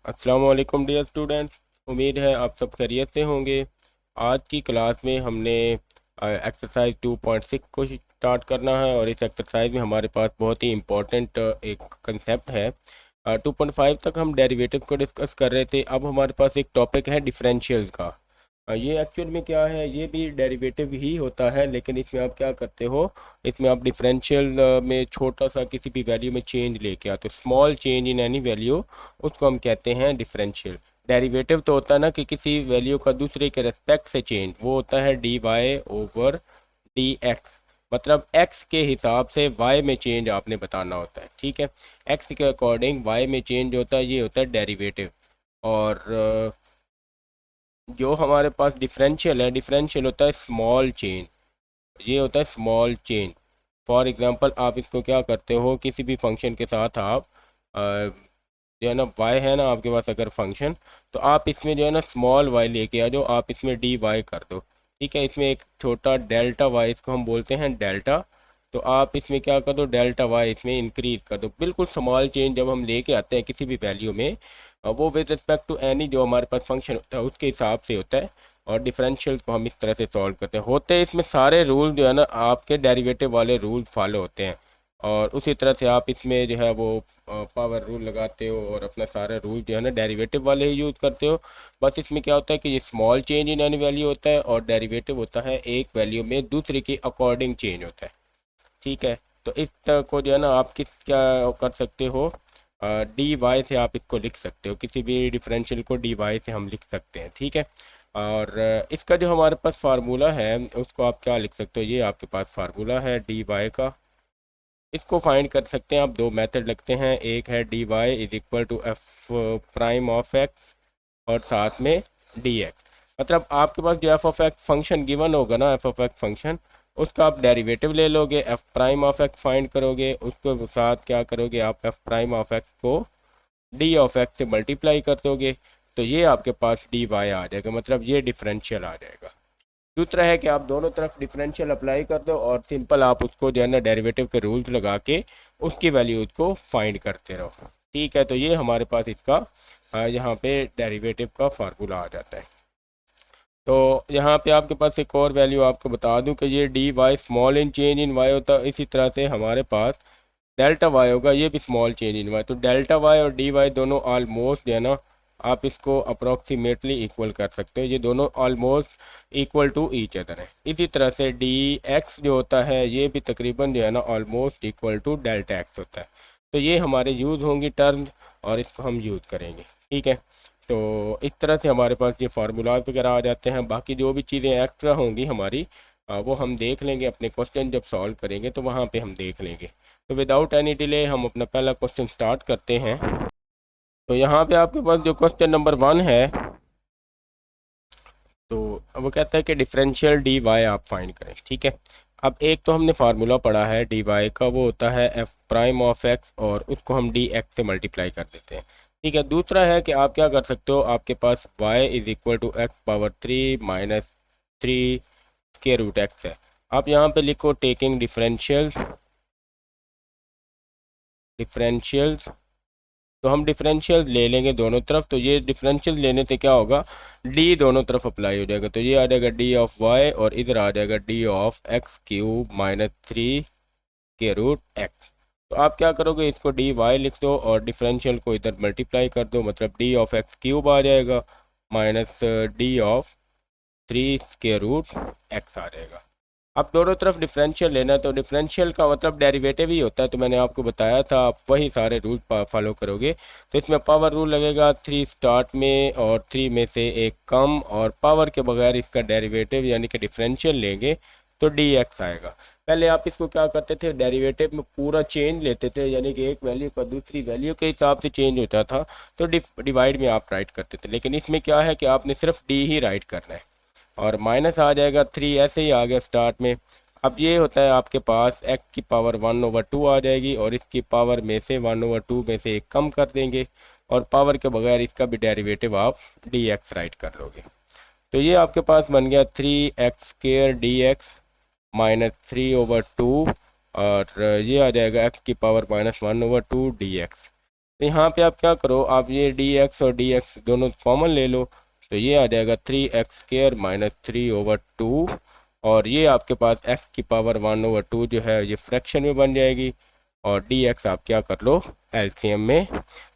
अस्सलाम वालेकुम dear students. उम्मीद है आप सब खैरियत से होंगे। आज की क्लास में हमने एक्सरसाइज 2.6 को स्टार्ट करना है और इस एक्सरसाइज में हमारे पास बहुत ही इम्पोर्टेंट एक कंसेप्ट है। 2.5 तक हम डेरिवेटिव को डिस्कस कर रहे थे। अब हमारे पास एक टॉपिक है डिफरेंशियल का। ये एक्चुअल में क्या है, ये भी डेरिवेटिव ही होता है, लेकिन इसमें आप क्या करते हो, इसमें आप डिफरेंशियल में छोटा सा किसी भी वैल्यू में चेंज लेके आते हो, small change in any value, उसको हम कहते हैं डिफरेंशियल। डेरिवेटिव तो होता है ना कि किसी वैल्यू का दूसरे के रेस्पेक्ट से चेंज, वो होता है D Y over D X. मतलब एक्स के हिसाब से वाई में चेंज आपने बताना होता है, ठीक है। एक्स के अकॉर्डिंग वाई में चेंज होता है, ये होता है डेरिवेटिव। और जो हमारे पास डिफरेंशियल है, डिफरेंशियल होता है स्मॉल चेंज, ये होता है स्मॉल चेंज। फॉर एग्जांपल आप इसको क्या करते हो, किसी भी फंक्शन के साथ आप जो है ना वाई है ना आपके पास अगर फंक्शन, तो आप इसमें जो है ना स्मॉल वाई लेके आ जाओ, आप इसमें डी वाई कर दो, ठीक है। इसमें एक छोटा डेल्टा वाई, इसको हम बोलते हैं डेल्टा। तो आप इसमें क्या कर दो, डेल्टा वाई इसमें इंक्रीज कर दो। बिल्कुल स्मॉल चेंज जब हम लेके आते हैं किसी भी वैल्यू में, वो विद रिस्पेक्ट टू एनी जो हमारे पास फंक्शन होता है उसके हिसाब से होता है। और डिफरेंशियल को हम इस तरह से सॉल्व करते हैं। होते हैं इसमें सारे रूल जो है ना आपके डेरिवेटिव वाले रूल फॉलो होते हैं। और उसी तरह से आप इसमें जो है वो पावर रूल लगाते हो और अपना सारा रूल जो है ना डेरिवेटिव वाले ही यूज़ करते हो। बस इसमें क्या होता है कि ये small change in any value होता है और डेरिवेटिव होता है एक वैल्यू में दूसरे के अकॉर्डिंग चेंज होता है, ठीक है। तो इस तरह को जो है ना आप किस क्या कर सकते हो, डी वाई से आप इसको लिख सकते हो, किसी भी डिफरेंशियल को डी वाई से हम लिख सकते हैं, ठीक है। और इसका जो हमारे पास फार्मूला है उसको आप क्या लिख सकते हो, ये आपके पास फार्मूला है डी वाई का। इसको फाइंड कर सकते हैं आप, दो मेथड लगते हैं, एक है D Y is equal to F prime of x और साथ में डी एक्स। मतलब आपके पास जो F of X function given होगा ना, एफ ऑफ एक्स फंक्शन, उसका आप डेरिवेटिव ले लोगे, F prime of x find करोगे, उसके साथ क्या करोगे आप एफ प्राइम ऑफ एक्स को डी ऑफ एक्स से मल्टीप्लाई कर दोगे, तो ये आपके पास डी वाई आ जाएगा, मतलब ये डिफरेंशियल आ जाएगा। दूसरा है कि आप दोनों तरफ डिफरेंशियल अप्लाई कर दो और सिंपल आप उसको जो है ना डेरिवेटिव के रूल्स लगा के उसकी वैल्यूज को फाइंड करते रहो, ठीक है। तो ये हमारे पास इसका यहाँ पे डेरिवेटिव का फार्मूला आ जाता है। तो यहाँ पे आपके पास एक और वैल्यू आपको बता दूं कि ये D Y small in change in Y होता है, इसी तरह से हमारे पास डेल्टा वाई होगा, ये भी स्मॉल चेंज इन वाई। तो डेल्टा वाई और डी वाई दोनों ऑलमोस्ट जो है ना आप इसको अप्रोक्सीमेटली इक्वल कर सकते हो, ये दोनों almost equal to each other है। इसी तरह से डी एक्स जो होता है ये भी तकरीबन जो है ना almost equal to delta X होता है। तो ये हमारे यूज़ होंगी टर्म्स और इसको हम यूज़ करेंगे, ठीक है। तो इस तरह से हमारे पास ये फार्मूलाज वगैरह आ जाते हैं। बाकी जो भी चीज़ें एक्स्ट्रा होंगी हमारी, वो हम देख लेंगे अपने क्वेश्चन जब सॉल्व करेंगे, तो वहाँ पे हम देख लेंगे। तो विदाउट एनी डिले हम अपना पहला क्वेश्चन स्टार्ट करते हैं। तो यहाँ पे आपके पास जो क्वेश्चन नंबर 1 है, तो वो कहता है कि डिफरेंशियल डी वाई आप फाइंड करें, ठीक है। अब एक तो हमने फार्मूला पढ़ा है डी वाई का, वो होता है एफ प्राइम ऑफ एक्स और उसको हम डी एक्स से मल्टीप्लाई कर देते हैं, ठीक है। दूसरा है कि आप क्या कर सकते हो, आपके पास y is equal to x power 3 minus 3 के रूट एक्स है। आप यहाँ पे लिखो टेकिंग डिफरेंशियल, डिफरेंशियल। तो हम डिफरेंशियल ले लेंगे दोनों तरफ, तो ये डिफरेंशियल लेने से क्या होगा, डी दोनों तरफ अप्लाई हो जाएगा, तो ये आ जाएगा डी ऑफ वाई और इधर आ जाएगा D of x cube minus 3 के रूट एक्स। तो आप क्या करोगे, इसको डी वाई लिख दो और डिफरेंशियल को इधर मल्टीप्लाई कर दो, मतलब डी ऑफ एक्स क्यूब आ जाएगा माइनस डी ऑफ 3 के रूट एक्स आ जाएगा। आप दोनों तरफ डिफरेंशियल लेना है, तो डिफरेंशियल का मतलब डेरिवेटिव ही होता है, तो मैंने आपको बताया था आप वही सारे रूल फॉलो करोगे। तो इसमें पावर रूल लगेगा 3 स्टार्ट में और 3 में से एक कम, और पावर के बगैर इसका डेरिवेटिव यानी कि डिफरेंशियल लेंगे तो डी एक्स आएगा। पहले आप इसको क्या करते थे, डेरिवेटिव में पूरा चेंज लेते थे, यानी कि एक वैल्यू का दूसरी वैल्यू के हिसाब से चेंज होता था, तो डिवाइड में आप राइट करते थे। लेकिन इसमें क्या है कि आपने सिर्फ डी ही राइट करना है और माइनस आ जाएगा 3, ऐसे ही आ गया स्टार्ट में। अब ये होता है आपके पास एक्स की पावर 1/2 आ जाएगी और इसकी पावर में से 1/2 में से एक कम कर देंगे, और पावर के बगैर इसका भी डेरिवेटिव आप डी एक्स राइट कर लोगे। तो ये आपके पास बन गया 3x² डी एक्स माइनस 3/2, और ये आ जाएगा एक्स की पावर -1/2 डी एक्स। तो यहाँ पे आप क्या करो, आप ये डी एक्स और डी एक्स दोनों कॉमन ले लो, तो ये आ जाएगा 3x² माइनस 3/2, और ये आपके पास x⁻1/2 जो है ये फ्रैक्शन में बन जाएगी, और डी एक्स आप क्या कर लो एलसीएम में,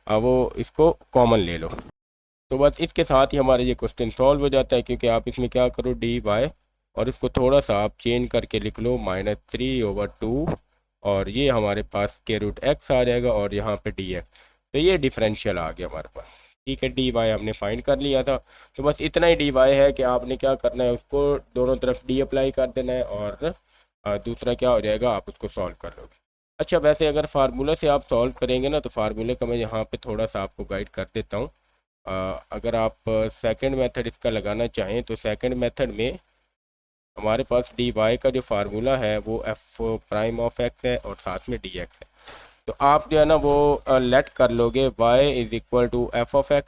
अब वो इसको कॉमन ले लो। तो बस इसके साथ ही हमारा ये क्वेश्चन सॉल्व हो जाता है, क्योंकि आप इसमें क्या करो डी वाई, और इसको थोड़ा सा आप चेंज करके लिख लो -3/2, और ये हमारे पास √x आ जाएगा, और यहाँ पे डी एक्स, तो ये डिफरेंशियल आ गया हमारे पास। ठीक है, डी वाई हमने फाइंड कर लिया था। तो बस इतना ही डी वाई है कि आपने क्या करना है, उसको दोनों तरफ डी अप्लाई कर देना है, और दूसरा क्या हो जाएगा, आप उसको सॉल्व कर लोगे। अच्छा, वैसे अगर फार्मूला से आप सॉल्व करेंगे ना, तो फार्मूले का मैं यहाँ पे थोड़ा सा आपको गाइड कर देता हूँ। अगर आप सेकंड मेथड इसका लगाना चाहें, तो सेकंड मेथड में हमारे पास डी वाई का जो फार्मूला है वो f'(x) है, और साथ में डी एक्स है। तो आप जो है ना वो लेट कर लोगे y = f(x).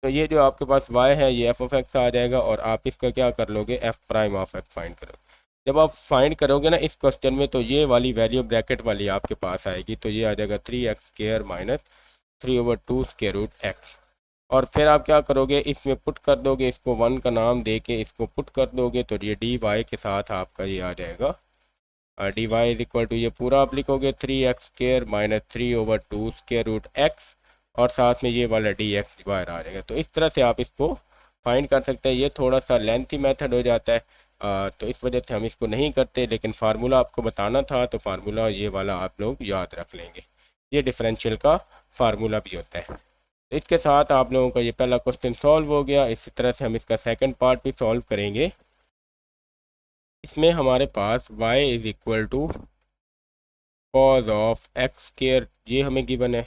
तो ये जो आपके पास y है ये f(x) आ जाएगा, और आप इसका क्या कर लोगे f'(x) फाइंड करोगे। जब आप फाइंड करोगे ना इस क्वेश्चन में, तो ये वाली वैल्यू ब्रैकेट वाली आपके पास आएगी, तो ये आ जाएगा 3x² माइनस 3/2√x। और फिर आप क्या करोगे, इसमें पुट कर दोगे, इसको 1 का नाम दे के इसको पुट कर दोगे, तो ये डी वाई के साथ आपका ये आ जाएगा डी वाई = ये पूरा आप लिखोगे 3x² माइनस 3/2√x, और साथ में ये वाला डी एक्स बाहर आ जाएगा। तो इस तरह से आप इसको फाइंड कर सकते हैं। ये थोड़ा सा लेंथी मेथड हो जाता है, तो इस वजह से हम इसको नहीं करते, लेकिन फार्मूला आपको बताना था, तो फार्मूला ये वाला आप लोग याद रख लेंगे। ये डिफरेंशियल का फार्मूला भी होता है। इसके साथ आप लोगों का ये पहला क्वेश्चन सॉल्व हो गया। इसी तरह से हम इसका सेकंड पार्ट भी सॉल्व करेंगे। इसमें हमारे पास y = cos ऑफ x², ये हमें गिवन है,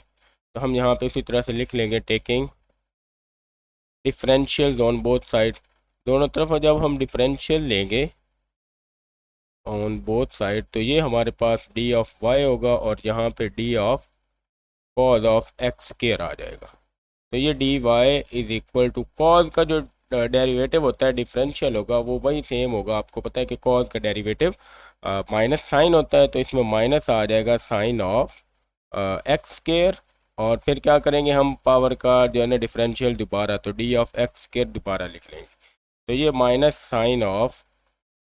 तो हम यहाँ पे इसी तरह से लिख लेंगे taking differential on both side, दोनों तरफ जब हम डिफरेंशियल लेंगे ऑन बोथ साइड, तो ये हमारे पास d ऑफ y होगा, और यहाँ पे d of cos of x² आ जाएगा। तो ये dy = cos का जो डेरिवेटिव होता है डिफरेंशियल होगा वो वही सेम होगा। आपको पता है कि cos का डेरिवेटिव माइनस साइन होता है, तो इसमें माइनस आ जाएगा साइन ऑफ x², और फिर क्या करेंगे हम पावर का जो है ना डिफरेंशियल दोबारा, तो d ऑफ x² दोबारा लिख लेंगे, तो ये माइनस साइन ऑफ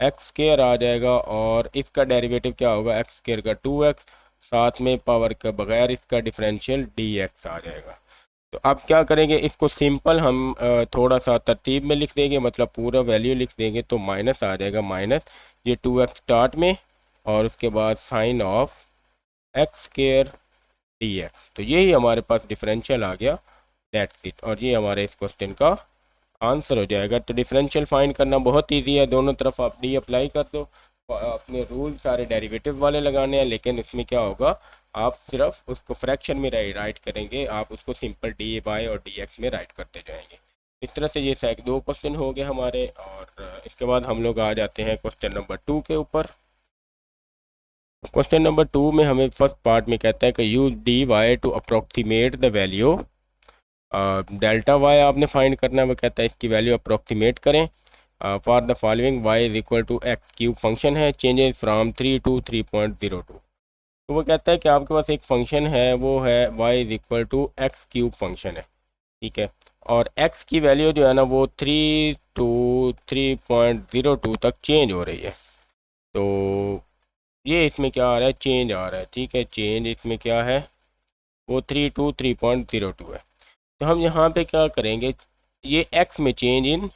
x² आ जाएगा, और इसका डेरिवेटिव क्या होगा x² का 2x, साथ में पावर का बगैर इसका डिफरेंशियल dx आ जाएगा। तो अब क्या करेंगे, इसको सिंपल हम थोड़ा सा तरतीब में लिख देंगे, मतलब पूरा वैल्यू लिख देंगे, तो माइनस आ जाएगा, माइनस ये 2x स्टार्ट में, और उसके बाद साइन ऑफ x² dx। तो यही हमारे पास डिफरेंशियल आ गया, दैट्स इट, और ये हमारे इस क्वेश्चन का आंसर हो जाएगा। तो डिफरेंशियल फाइंड करना बहुत ईजी है, दोनों तरफ आप डी अप्लाई कर दो, अपने रूल सारे डेरिवेटिव वाले लगाने हैं, लेकिन इसमें क्या होगा, आप सिर्फ उसको फ्रैक्शन में राइट करेंगे, आप उसको सिंपल डी वाई और डी एक्स में राइट करते जाएंगे। इस तरह से ये शायद 2 क्वेश्चन हो गए हमारे, और इसके बाद हम लोग आ जाते हैं क्वेश्चन नंबर 2 के ऊपर। क्वेश्चन नंबर 2 में हमें फर्स्ट पार्ट में कहता है कि use D Y to approximate the value delta Y आपने फाइंड करना है। वो कहता है इसकी वैल्यू अप्रोक्सीमेट करें for the following y = x³ function है, चेंजेस फ्राम 3 to 3.02। तो वो कहता है कि आपके पास एक फंक्शन है, वो है y = x³ फंक्शन है, ठीक है, और x की वैल्यू जो है ना वो 3 to 3.02 तक चेंज हो रही है। तो ये इसमें क्या आ रहा है, चेंज आ रहा है, ठीक है, चेंज इसमें क्या है, वो 3 to 3.02 है। तो हम यहाँ पे क्या करेंगे, ये x में चेंज इन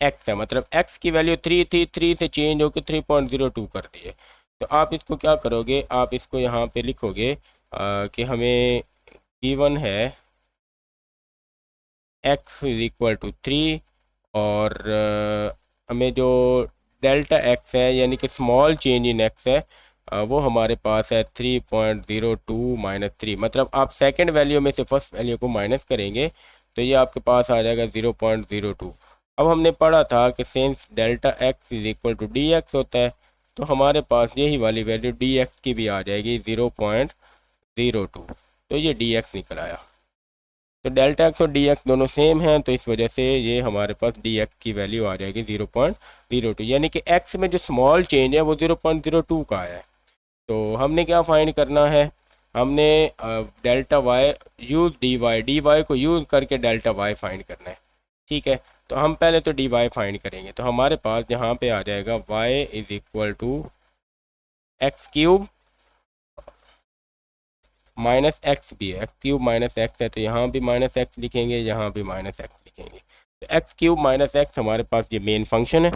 x है, मतलब x की वैल्यू 3 थी, 3 से चेंज होकर 3.02 कर दी है। तो आप इसको क्या करोगे, आप इसको यहाँ पे लिखोगे कि हमें गिवन है x = 3, और हमें जो डेल्टा x है यानी कि स्मॉल चेंज इन x है, वो हमारे पास है 3.02 माइनस 3, मतलब आप सेकंड वैल्यू में से फर्स्ट वैल्यू को माइनस करेंगे, तो ये आपके पास आ जाएगा 0.02। अब हमने पढ़ा था कि सिंस डेल्टा x = dx होता है, तो हमारे पास यही वाली वैल्यू dx की भी आ जाएगी 0.02, तो ये dx निकल आया। तो डेल्टा x और dx दोनों सेम हैं, तो इस वजह से ये हमारे पास dx की वैल्यू आ जाएगी 0.02, यानी कि x में जो स्मॉल चेंज है वो 0.02 का है। तो हमने क्या फाइंड करना है, हमने delta Y use D Y को यूज़ करके डेल्टा वाई फाइंड करना है, ठीक है। तो हम पहले तो डी वाई फाइंड करेंगे, तो हमारे पास यहाँ पे आ जाएगा Y is equal to x cube minus X भी है, एक्स क्यूब माइनस एक्स है, तो यहाँ भी माइनस एक्स लिखेंगे, यहाँ भी माइनस एक्स लिखेंगे। तो एक्स क्यूब माइनस एक्स हमारे पास ये मेन फंक्शन है।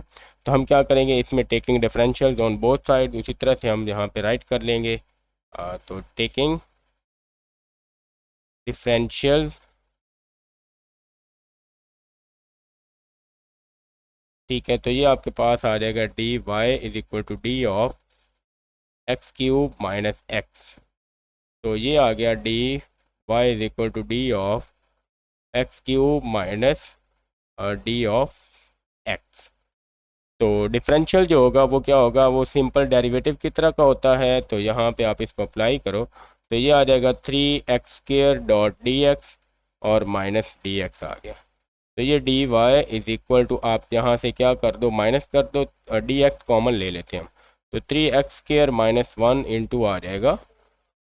तो हम क्या करेंगे, इसमें taking differential on both side, उसी तरह से हम यहाँ पे राइट कर लेंगे। तो टेकिंग डिफरेंशियल, ठीक है, तो ये आपके पास आ जाएगा D Y is equal to D of x cube minus X. तो ये आ गया D Y is equal to D of x cube minus D of X. तो डिफरेंशियल जो होगा वो क्या होगा, वो सिंपल डेरिवेटिव की तरह का होता है। तो यहाँ पे आप इसको अप्लाई करो, तो ये आ जाएगा 3x² डॉट डी एक्स और माइनस डी एक्स आ गया। तो ये D Y is equal to, आप यहाँ से क्या कर दो, माइनस कर दो, डी एक्स कॉमन ले लेते हैं हम, तो 3x² माइनस 1 इंटू आ जाएगा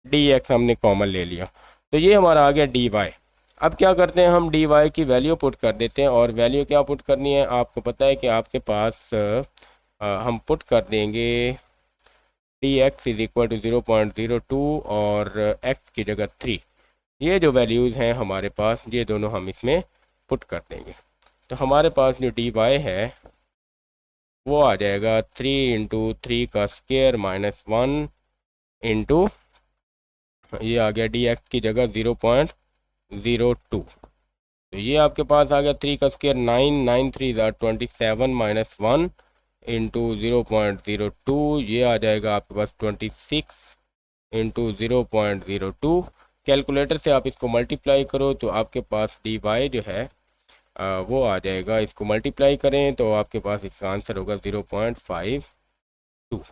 डी एक्स, हमने कॉमन ले लिया। तो ये हमारा आ गया डी वाई। अब क्या करते हैं, हम डी वाई की वैल्यू पुट कर देते हैं, और वैल्यू क्या पुट करनी है, आपको पता है कि आपके पास हम पुट कर देंगे D x is equal to 0.02 और एक्स की जगह 3। ये जो वैल्यूज़ हैं हमारे पास, ये दोनों हम इसमें पुट कर देंगे। तो हमारे पास जो डी वाई है वो आ जाएगा 3 इंटू 3 का स्क्वायर माइनस 1 इंटू, ये आ गया डी एक्स की जगह 0.02। तो ये आपके पास आ गया 3 का स्क्वायर 9, 9 3 27 माइनस 1 इंटू 0.02, ये आ जाएगा आपके पास 26 इंटू 0.02। कैलकुलेटर से आप इसको मल्टीप्लाई करो तो आपके पास डी वाई जो है वो आ जाएगा, इसको मल्टीप्लाई करें तो आपके पास इसका आंसर होगा 0.52। तो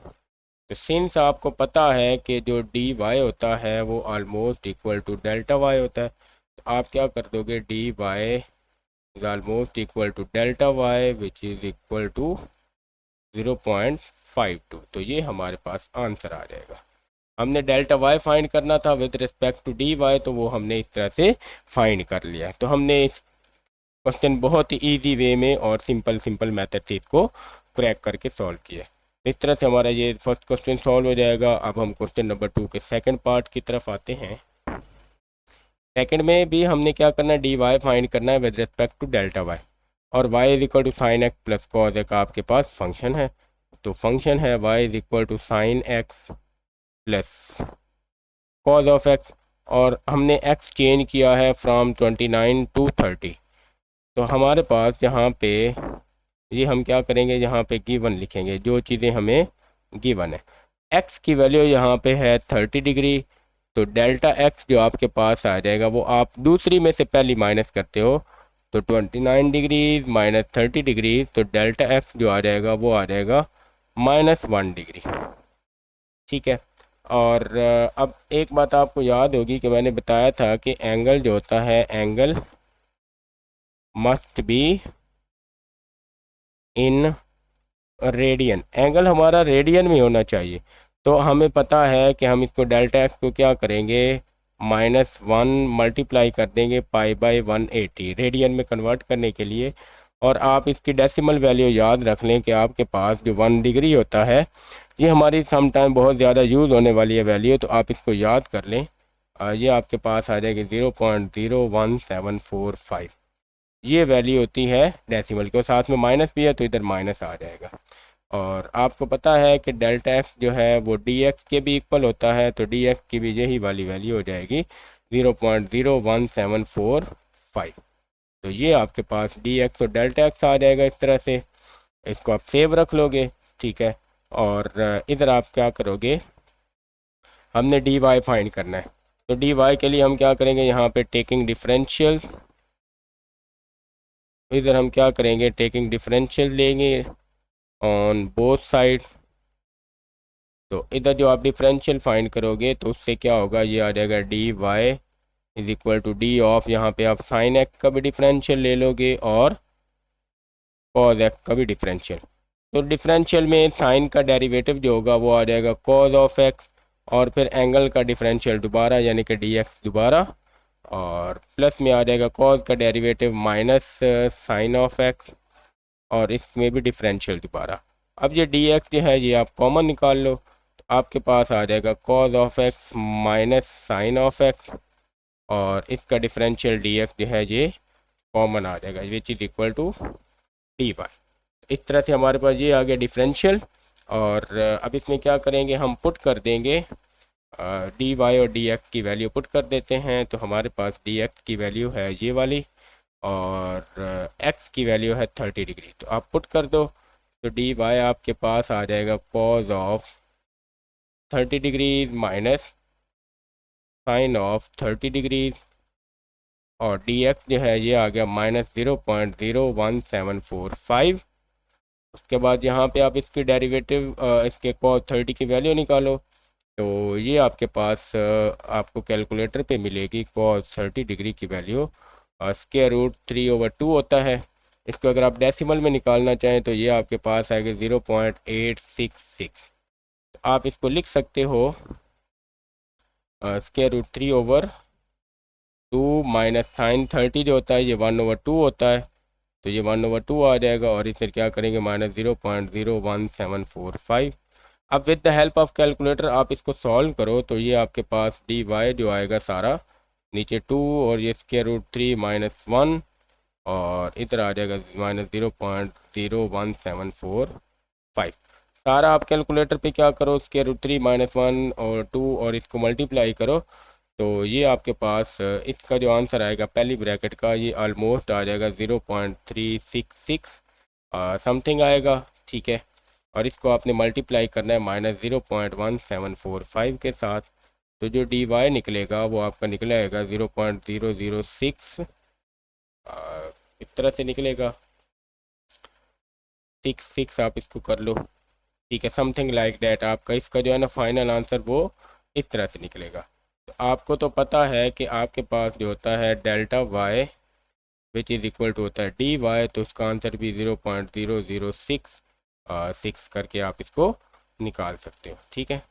सिंस आपको पता है कि जो डी वाई होता है वो almost equal to delta Y होता है, तो आप क्या कर दोगे, D Y is almost equal to delta Y which is equal to 0.52। तो ये हमारे पास आंसर आ जाएगा। हमने डेल्टा वाई फाइंड करना था with respect to D Y, तो वो हमने इस तरह से फाइंड कर लिया। तो हमने इस क्वेश्चन बहुत ही ईजी वे में और सिंपल मेथड से इसको क्रैक करके सॉल्व किया। इस तरह से हमारा ये फर्स्ट क्वेश्चन सॉल्व हो जाएगा। अब हम क्वेश्चन नंबर 2 के सेकंड पार्ट की तरफ आते हैं। सेकंड में भी हमने क्या करना है, डी वाई फाइंड करना है with respect to delta y, और y is equal to sine x plus cos x आपके पास फंक्शन है। तो फंक्शन है y is equal to sine x plus cos of x, और हमने एक्स चेंज किया है फ्रॉम 29 टू 30। तो हमारे पास यहाँ पे ये हम क्या करेंगे, यहाँ पे गिवन लिखेंगे जो चीज़ें हमें गिवन है। एक्स की वैल्यू यहाँ पे है 30 डिग्री, तो डेल्टा एक्स जो आपके पास आ जाएगा वो आप दूसरी में से पहली माइनस करते हो, तो 29 डिग्री माइनस 30 डिग्री, तो डेल्टा एक्स जो आ जाएगा वो आ जाएगा -1 डिग्री, ठीक है। और अब एक बात आपको याद होगी कि मैंने बताया था कि एंगल जो होता है, angle must be in radian, angle हमारा रेडियन में होना चाहिए। तो हमें पता है कि हम इसको डेल्टा एक्स को क्या करेंगे, -1 मल्टीप्लाई कर देंगे π/180 रेडियन में कन्वर्ट करने के लिए। और आप इसकी डेसिमल वैल्यू याद रख लें कि आपके पास जो 1 डिग्री होता है, ये हमारी सम टाइम बहुत ज़्यादा यूज़ होने वाली है वैल्यू, तो आप इसको याद कर लें। ये आपके पास आ जाएगी 0.01745, ये वैल्यू होती है डेसिमल के, और साथ में माइनस भी है तो इधर माइनस आ जाएगा। और आपको पता है कि डेल्टा एक्स जो है वो डी एक्स के भी इक्वल होता है, तो डी एक्स की भी यही वाली वैल्यू हो जाएगी 0.01745। तो ये आपके पास डी एक्स और डेल्टा एक्स आ जाएगा इस तरह से, इसको आप सेव रख लोगे, ठीक है। और इधर आप क्या करोगे, हमने डी वाई फाइंड करना है, तो डी वाई के लिए हम क्या करेंगे, यहाँ पे टेकिंग डिफरेंशियल, इधर हम क्या करेंगे, टेकिंग डिफरेंशियल लेंगे ऑन बोथ साइड। तो इधर जो आप डिफरेंशियल फाइंड करोगे तो उससे क्या होगा, ये आ जाएगा D Y is equal to D of, यहाँ पे आप साइन एक्स का भी डिफरेंशियल ले लोगे और कॉज एक्स का भी डिफरेंशियल। तो डिफरेंशियल में साइन का डेरिवेटिव जो होगा वो आ जाएगा कॉज ऑफ एक्स, और फिर एंगल का डिफरेंशियल दोबारा यानी कि डी एक्स दोबारा, और प्लस में आ जाएगा कॉज का derivative minus sine of x, और इसमें भी डिफरेंशियल दोबारा। अब ये डी एक्स जो है ये आप कॉमन निकाल लो, तो आपके पास आ जाएगा cos of X minus sine of x, और इसका डिफरेंशियल डी एक्स जो है ये कॉमन आ जाएगा, which is equal to D Y. इस तरह से हमारे पास ये आ गया डिफरेंशियल। और अब इसमें क्या करेंगे, हम पुट कर देंगे डी वाई और डी एक्स की वैल्यू पुट कर देते हैं। तो हमारे पास डी एक्स की वैल्यू है ये वाली, और एक्स की वैल्यू है 30 डिग्री। तो आप पुट कर दो, तो डी वाई आपके पास आ जाएगा cos of 30 degree minus sine of 30 degree, और डी एक्स जो है ये आ गया माइनस 0.01745। उसके बाद यहाँ पे आप इसकी डेरिवेटिव इसके कॉस 30 की वैल्यू निकालो, तो ये आपके पास आपको कैलकुलेटर पे मिलेगी कॉस 30 डिग्री की वैल्यू स्क्वायर रूट 3/2 होता है। इसको अगर आप डेसिमल में निकालना चाहें तो ये आपके पास आएगा 0.866। तो आप इसको लिख सकते हो स्क्वायर रूट 3/2 माइनस साइन 30 जो होता है ये 1/2 होता है, तो ये 1/2 आ जाएगा, और इसे क्या करेंगे माइनस 0.01745। अब with the help of calculator आप इसको सॉल्व करो, तो ये आपके पास डी वाई जो आएगा सारा नीचे 2, और ये स्क्वायर रूट 3 माइनस 1, और इधर आ जाएगा माइनस 0.01745। सारा आप कैलकुलेटर पे क्या करो, स्क्वायर रूट 3 माइनस 1 और 2 और इसको मल्टीप्लाई करो, तो ये आपके पास इसका जो आंसर आएगा पहली ब्रैकेट का ये ऑलमोस्ट आ जाएगा 0.366 समथिंग आएगा, ठीक है। और इसको आपने मल्टीप्लाई करना है माइनस 0.1745 के साथ, तो जो डी वाई निकलेगा वो आपका निकलेगा 0.006 इस तरह से निकलेगा 66, आप इसको कर लो, ठीक है, समथिंग लाइक दैट। आपका इसका जो है ना फाइनल आंसर वो इस तरह से निकलेगा। तो आपको तो पता है कि आपके पास जो होता है delta Y which is equal to होता है डी वाई, तो उसका आंसर भी 0.006 करके आप इसको निकाल सकते हो, ठीक है।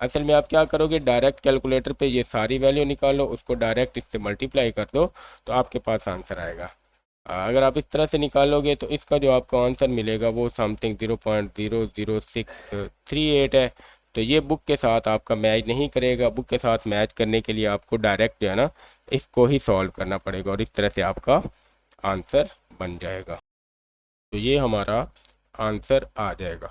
असल में आप क्या करोगे, डायरेक्ट कैलकुलेटर पे ये सारी वैल्यू निकालो, उसको डायरेक्ट इससे मल्टीप्लाई कर दो, तो आपके पास आंसर आएगा। अगर आप इस तरह से निकालोगे तो इसका जो आपको आंसर मिलेगा वो समथिंग 0.00638 है। तो ये बुक के साथ आपका मैच नहीं करेगा, बुक के साथ मैच करने के लिए आपको डायरेक्ट जो है ना इसको ही सॉल्व करना पड़ेगा, और इस तरह से आपका आंसर बन जाएगा। तो ये हमारा आंसर आ जाएगा।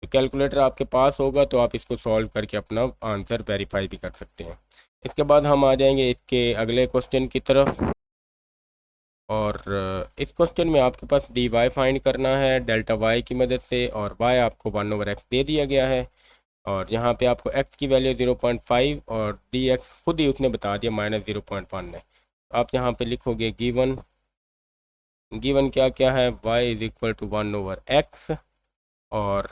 तो कैलकुलेटर आपके पास होगा तो आप इसको सॉल्व करके अपना आंसर वेरीफाई भी कर सकते हैं। इसके बाद हम आ जाएंगे इसके अगले क्वेश्चन की तरफ, और इस क्वेश्चन में आपके पास डी वाई फाइंड करना है डेल्टा वाई की मदद से, और वाई आपको 1/x दे दिया गया है, और यहाँ पे आपको x की वैल्यू 0.5 और डी एक्स खुद ही उसने बता दिया माइनस 0.1 है। आप यहाँ पे लिखोगे गिवन, गिवन क्या क्या है, y is equal to 1/x, और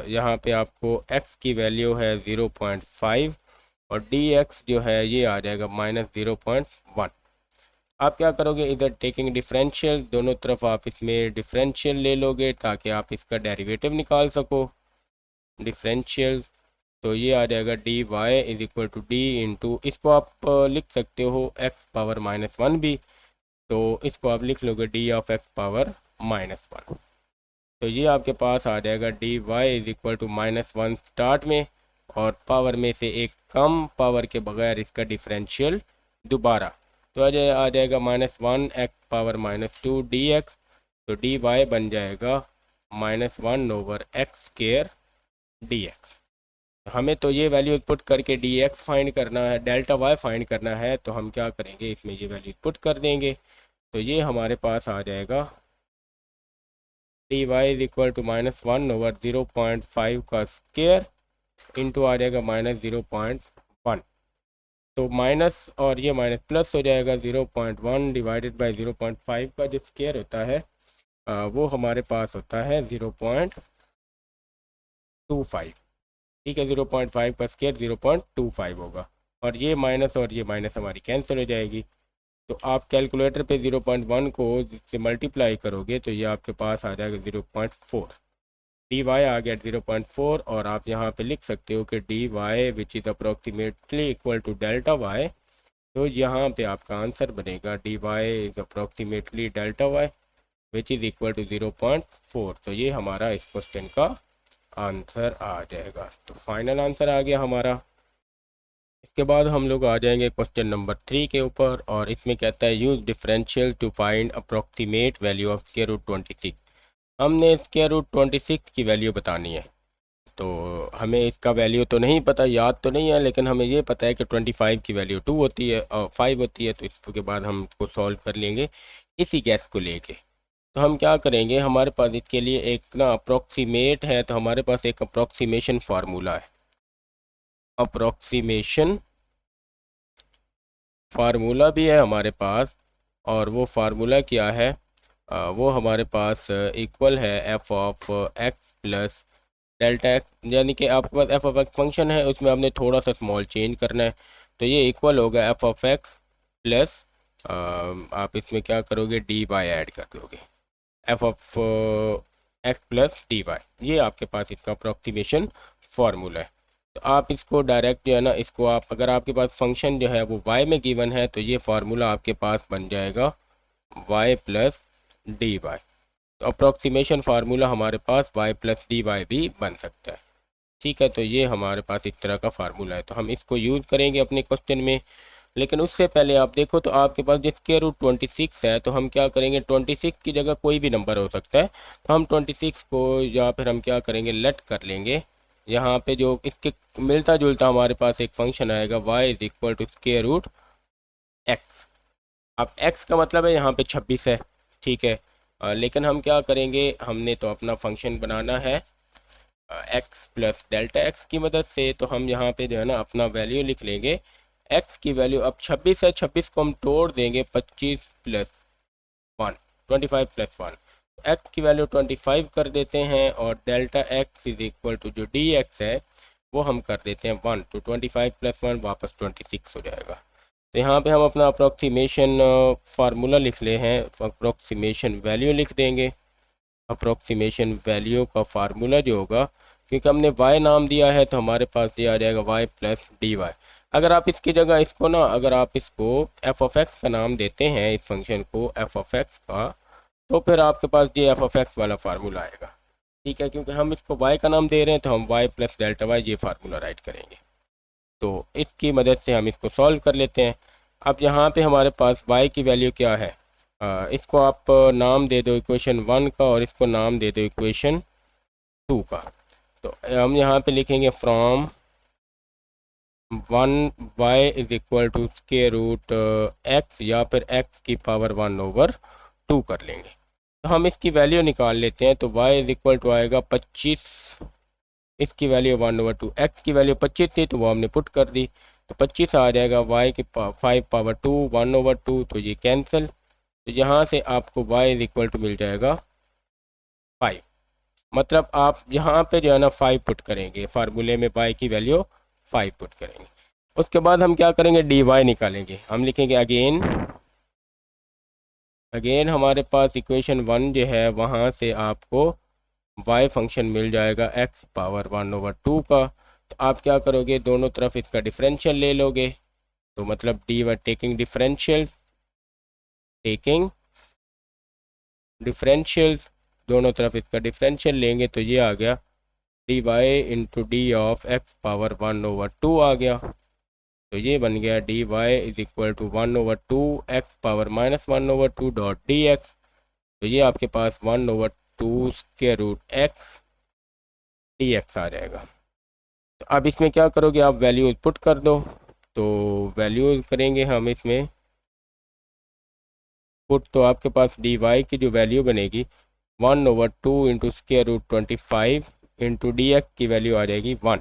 यहाँ पे आपको x की वैल्यू है 0.5, और dx जो है ये आ जाएगा माइनस 0.1। आप क्या करोगे, इधर टेकिंग डिफरेंशियल, दोनों तरफ आप इसमें डिफरेंशियल ले लोगे ताकि आप इसका डेरिवेटिव निकाल सको। डिफरेंशियल, तो ये आ जाएगा D Y is equal to d into, इसको आप लिख सकते हो x पावर -1 भी, तो इसको आप लिख लोगे डी ऑफ x पावर -1। तो ये आपके पास आ जाएगा D Y is equal to -1 start में, और पावर में से एक कम पावर के बगैर इसका डिफरेंशियल दोबारा, तो आ जाएगा -1 x पावर -2 dx, तो डी वाई बन जाएगा -1/x² dx। हमें तो ये वैल्यू पुट करके dx फाइंड करना है, डेल्टा वाई फाइंड करना है, तो हम क्या करेंगे इसमें ये वैल्यू पुट कर देंगे, तो ये हमारे पास आ जाएगा D Y is equal to -1/0.5 का स्क्वायर इंटू आ जाएगा -0.1, तो माइनस और ये माइनस प्लस हो जाएगा 0.1 डिवाइडेड बाई 0.5 का जो स्क्वायर होता है वो हमारे पास होता है 0.25, ठीक है। 0.5 का स्क्वायर 0.25 होगा, और ये माइनस हमारी कैंसिल हो जाएगी। तो आप कैलकुलेटर पे 0.1 को से मल्टीप्लाई करोगे तो ये आपके पास आ जाएगा 0.4। डी वाई आ गया 0.4 और आप यहाँ पे लिख सकते हो कि d y which is approximately equal to delta y. तो यहाँ पे आपका आंसर बनेगा d y is approximately delta Y which is equal to 0.4। तो ये हमारा इस क्वेश्चन का आंसर आ जाएगा। तो फाइनल आंसर आ गया हमारा। इसके बाद हम लोग आ जाएंगे क्वेश्चन नंबर 3 के ऊपर और इसमें कहता है use differential to find approximate value of square root 26। हमने स्क्वायर रूट 26 की वैल्यू बतानी है। तो हमें इसका वैल्यू तो नहीं पता, याद तो नहीं है, लेकिन हमें ये पता है कि 25 की वैल्यू 2 होती है और 5 होती है। तो इसके बाद हम इसको सॉल्व कर लेंगे इसी गैस को लेके। तो हम क्या करेंगे, हमारे पास इसके लिए एक ना अप्रोक्सीमेट है, तो हमारे पास एक अप्रोक्सीमेशन फार्मूला है। अप्रोक्सीमेशन फार्मूला भी है हमारे पास और वो फार्मूला क्या है, वो हमारे पास इक्वल है F of x plus delta x. यानी कि आपके पास एफ ऑफ एक्स फंक्शन है, उसमें आपने थोड़ा सा स्मॉल चेंज करना है। तो ये इक्वल होगा एफ ऑफ एक्स प्लस आप इसमें क्या करोगे, डी वाई ऐड कर दोगे, f of x plus d y. ये आपके पास इसका अप्रोक्सीमेशन फार्मूला है। तो आप इसको डायरेक्ट जो है ना, इसको आप अगर आपके पास फंक्शन जो है वो y में गिवन है तो ये फार्मूला आपके पास बन जाएगा y प्लस डी वाई। तो अप्रोक्सीमेशन फार्मूला हमारे पास y प्लस डी वाई भी बन सकता है। ठीक है, तो ये हमारे पास इस तरह का फार्मूला है, तो हम इसको यूज़ करेंगे अपने क्वेश्चन में। लेकिन उससे पहले आप देखो तो आपके पास जो स्क्वायर रूट 26 है, तो हम क्या करेंगे, 26 की जगह कोई भी नंबर हो सकता है। तो हम 26 को या फिर हम क्या करेंगे, लेट कर लेंगे। यहाँ पे जो इसके मिलता जुलता हमारे पास एक फंक्शन आएगा y is equal to square root x. अब x का मतलब है यहाँ पे 26 है। ठीक है, लेकिन हम क्या करेंगे, हमने तो अपना फंक्शन बनाना है x प्लस डेल्टा एक्स की मदद से। तो हम यहाँ पे जो है ना अपना वैल्यू लिख लेंगे, x की वैल्यू अब 26 है, 26 को हम तोड़ देंगे 25 प्लस 1, 25 प्लस 1, एक्स की वैल्यू 25 कर देते हैं और delta x is equal to जो डी एक्स है वो हम कर देते हैं 1। तो 25 प्लस 1 वापस 26 हो जाएगा। तो यहाँ पे हम अपना अप्रोक्सीमेशन फार्मूला लिख ले हैं, अप्रोक्सीमेशन वैल्यू लिख देंगे। अप्रोक्सीमेशन वैल्यू का फार्मूला जो होगा, क्योंकि हमने y नाम दिया है तो हमारे पास ये आ जाएगा y प्लस डी वाई। अगर आप इसकी जगह इसको ना, अगर आप इसको एफ ऑफ एक्स का नाम देते हैं, इस फंक्शन को एफ ऑफ एक्स का, तो फिर आपके पास ये एफ ऑफ एक्स वाला फार्मूला आएगा। ठीक है, क्योंकि हम इसको y का नाम दे रहे हैं तो हम y प्लस डेल्टा वाई ये फार्मूला राइट करेंगे। तो इसकी मदद से हम इसको सॉल्व कर लेते हैं। अब यहाँ पे हमारे पास y की वैल्यू क्या है, इसको आप नाम दे दो इक्वेशन 1 का और इसको नाम दे दो इक्वेशन 2 का। तो हम यहाँ पे लिखेंगे from 1 y is equal to square root x या फिर x की पावर 1/2 कर लेंगे। तो हम इसकी वैल्यू निकाल लेते हैं। तो y इज इक्वल टू आएगा 25, इसकी वैल्यू 1/2, x की वैल्यू 25 थी तो वो हमने पुट कर दी, तो 25 आ जाएगा, y की 5 पावर 2 1/2, तो ये कैंसिल। तो यहाँ से आपको y इज इक्वल टू मिल जाएगा 5। मतलब आप यहाँ पे जो है ना 5 पुट करेंगे, फार्मूले में y की वैल्यू 5 पुट करेंगे। उसके बाद हम क्या करेंगे, dy निकालेंगे। हम लिखेंगे अगेन हमारे पास इक्वेशन 1 जो है वहाँ से आपको y फंक्शन मिल जाएगा x पावर 1/2 का। तो आप क्या करोगे, दोनों तरफ इसका डिफरेंशियल ले लोगे। तो मतलब dy टेकिंग डिफरेंशियल दोनों तरफ इसका डिफरेंशियल लेंगे तो ये आ गया dy into d of x power 1/2 आ गया। तो ये बन गया dy is equal to 1/2 x power -1/2 dot D x. तो ये आपके पास 1/2 square root x d x आ जाएगा। तो अब इसमें क्या करोगे, आप वैल्यूज पुट कर दो। तो वैल्यूज करेंगे हम इसमें पुट, तो आपके पास डी वाई की जो वैल्यू बनेगी 1/2 into square root 25 into d x की वैल्यू आ जाएगी 1।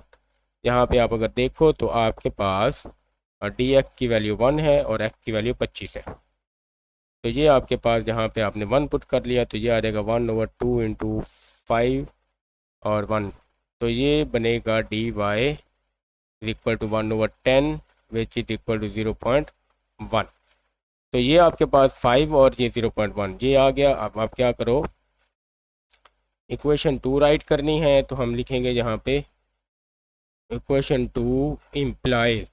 यहाँ पे आप अगर देखो तो आपके पास डी एक्स की वैल्यू 1 है और एक्स की वैल्यू 25 है। तो ये आपके पास यहाँ पे आपने 1 पुट कर लिया तो ये आ जाएगा 1/2 इंटू 5 और 1। तो ये बनेगा d Y is equal to 1/10 which is equal to 0.1। तो ये आपके पास 5 और ये 0.1 ये आ गया। अब आप क्या करो, इक्वेशन 2 राइट करनी है तो हम लिखेंगे यहाँ पे इक्वेशन 2 इम्प्लाइज,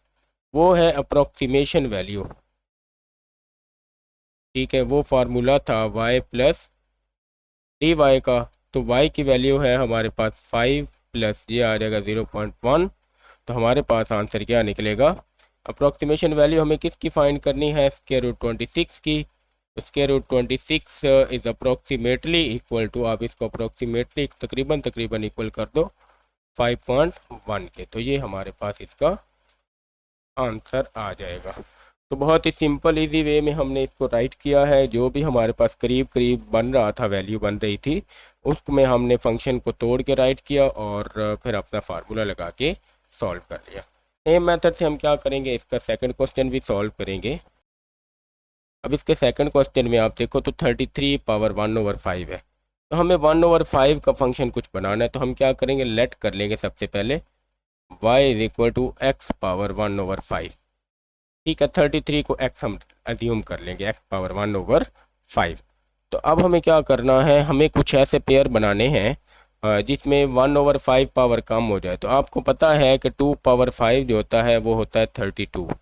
वो है अप्रोक्सीमेशन वैल्यू, ठीक है, वो फार्मूला था y प्लस डी वाई का। तो y की वैल्यू है हमारे पास 5 प्लस ये आ जाएगा 0.1। तो हमारे पास आंसर क्या निकलेगा? अप्रोक्सीमेशन वैल्यू हमें किसकी फाइंड करनी है? स्क्वायर रूट 26 की। Square root 26 is approximately equal to, आप इसको अप्रोक्सीमेटली तकरीबन इक्वल कर दो 5.1 के। तो ये हमारे पास इसका आंसर आ जाएगा। तो बहुत ही सिंपल इजी वे में हमने इसको राइट किया है। जो भी हमारे पास करीब करीब बन रहा था, वैल्यू बन रही थी, उसमें हमने फंक्शन को तोड़ के राइट किया और फिर अपना फार्मूला लगा के सॉल्व कर लिया। सेम मेथड से हम क्या करेंगे, इसका सेकंड क्वेश्चन भी सॉल्व करेंगे। अब इसके सेकंड क्वेश्चन में आप देखो तो 33 पावर 1/5 है। तो हमें 1/5 का फंक्शन कुछ बनाना है। तो हम क्या करेंगे, लेट कर लेंगे सबसे पहले y is equal to x power 1/5। ठीक है, 33 को x हम एज्यूम कर लेंगे, x पावर 1/5। तो अब हमें क्या करना है, हमें कुछ ऐसे पेयर बनाने हैं जिसमें 1/5 पावर कम हो जाए। तो आपको पता है कि 2 पावर 5 जो होता है वो होता है 32।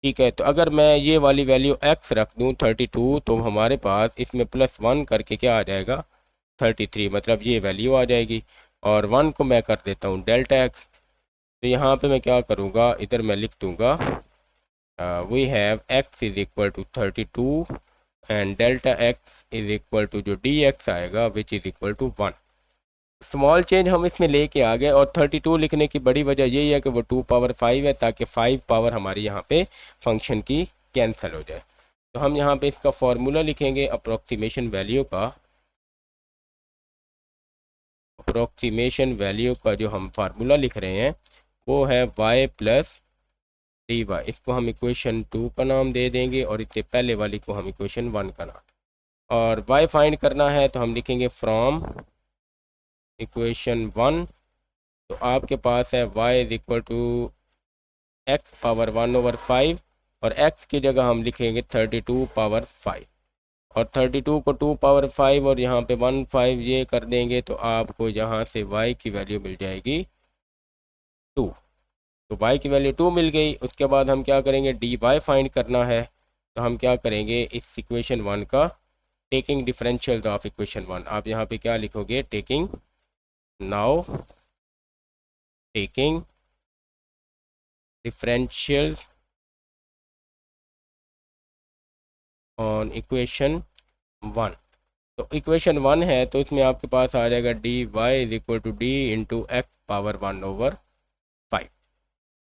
ठीक है, तो अगर मैं ये वाली वैल्यू x रख दूँ 32, तो हमारे पास इसमें +1 करके क्या आ जाएगा 33, मतलब ये वैल्यू आ जाएगी। और 1 को मैं कर देता हूँ डेल्टा x। तो यहाँ पे मैं क्या करूँगा, इधर मैं लिख दूँगा we have x is equal to 32 and delta x is equal to जो dx आएगा which is equal to 1। Small change हम इसमें लेके आ गए। और 32 लिखने की बड़ी वजह यही है कि वो 2 पावर 5 है, ताकि 5 पावर हमारी यहाँ पे फंक्शन की कैंसिल हो जाए। तो हम यहाँ पे इसका फॉर्मूला लिखेंगे अप्रोक्सीमेशन वैल्यू का। अप्रोक्सीमेशन वैल्यू का जो हम फार्मूला लिख रहे हैं वो है y प्लस डी वाई। इसको हम इक्वेशन 2 का नाम दे देंगे और इससे पहले वाली को हम इक्वेशन 1 का नाम। और y फाइंड करना है तो हम लिखेंगे फ्रॉम इक्वेशन 1। तो आपके पास है y is equal to x power 1/5 और x की जगह हम लिखेंगे 32 पावर 5। और 32 को 2 पावर 5 और यहाँ पे 1/5 ये कर देंगे तो आपको यहाँ से y की वैल्यू मिल जाएगी 2। तो y की वैल्यू 2 मिल गई। उसके बाद हम क्या करेंगे, dy फाइंड करना है। तो हम क्या करेंगे, इस इक्वेशन 1 का टेकिंग डिफरेंशियल ऑफ इक्वेशन 1, आप यहाँ पे क्या लिखोगे, taking now taking differential on equation 1। तो इक्वेशन 1 है तो इसमें आपके पास आ जाएगा dy is equal to d into x power 1/5।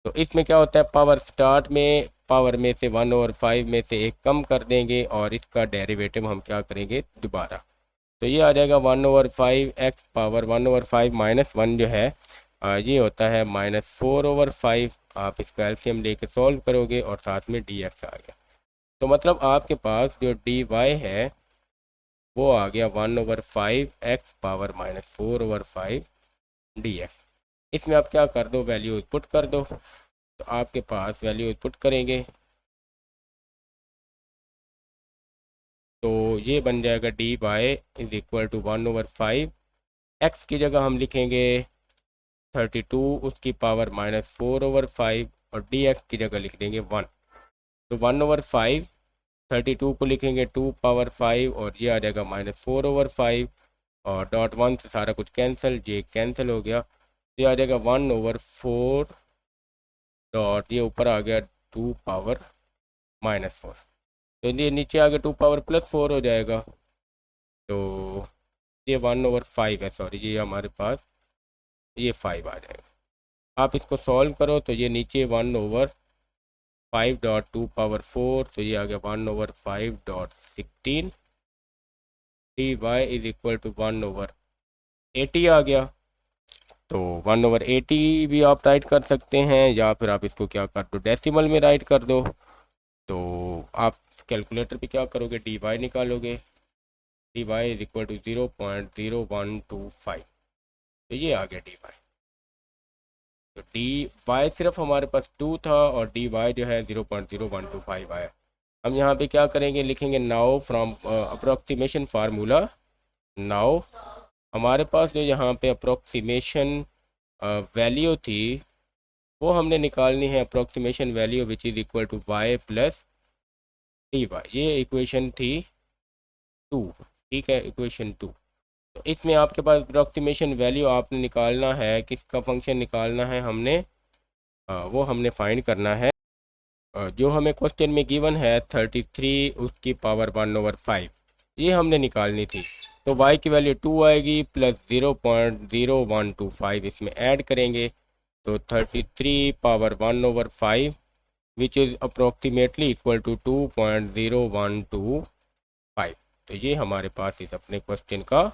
तो इसमें क्या होता है, पावर स्टार्ट में पावर में से 1/5 में से एक कम कर देंगे और इसका डेरिवेटिव हम क्या करेंगे दोबारा। तो ये आ जाएगा 1/5 एक्स पावर 1/5 माइनस 1 जो है ये होता है -4/5। आप इसका एलसीएम लेके सॉल्व करोगे और साथ में dx आ गया। तो मतलब आपके पास जो dy है वो आ गया 1/5 एक्स पावर -4/5 dx। इसमें आप क्या कर दो, वैल्यू पुट कर दो। तो आपके पास वैल्यू पुट करेंगे तो ये बन जाएगा dy is equal to 1/5। X की जगह हम लिखेंगे 32 उसकी पावर -4/5 और dx की जगह लिख देंगे 1। तो 1/5 32 को लिखेंगे 2 पावर 5 और ये आ जाएगा -4/5 और डॉट 1 से सारा कुछ कैंसिल, ये कैंसिल हो गया। ये आ जाएगा 1/4 डॉट ये ऊपर आ गया 2 पावर -4। तो ये नीचे आगे 2 पावर +4 हो जाएगा। तो ये 1/5 है, सॉरी ये हमारे पास ये 5 आ जाएगा। आप इसको सॉल्व करो तो ये नीचे 1/5 डॉट 2 पावर 4, तो ये आ गया 1/5 dot 16 dy is equal to 1/80 आ गया। तो 1/80 भी आप राइट कर सकते हैं या फिर आप इसको क्या कर दो, डेसिमल में राइट कर दो। तो आप कैलकुलेटर पे क्या करोगे, dy निकालोगे, dy इज इक्वल टू 0.0125। तो ये आ गया dy। तो dy सिर्फ हमारे पास 2 था और dy जो है 0.0125 आया। हम यहाँ पे क्या करेंगे, लिखेंगे now from approximation formula, now हमारे पास जो यहाँ पे अप्रोक्सीमेशन वैल्यू थी वो हमने निकालनी है, approximation value which is equal to y plus d y. ये इक्वेशन थी 2, ठीक है, इक्वेशन 2। तो इसमें आपके पास अप्रोक्सीमेशन वैल्यू आपने निकालना है, किसका फंक्शन निकालना है हमने, वो हमने फाइंड करना है। जो हमें क्वेश्चन में गिवन है 33 उसकी पावर 1/5, ये हमने निकालनी थी। तो y की वैल्यू 2 आएगी प्लस 0.0125 इसमें ऐड करेंगे तो 33 power 1/5 which is approximately equal to 2.0125। तो ये हमारे पास इस अपने क्वेश्चन का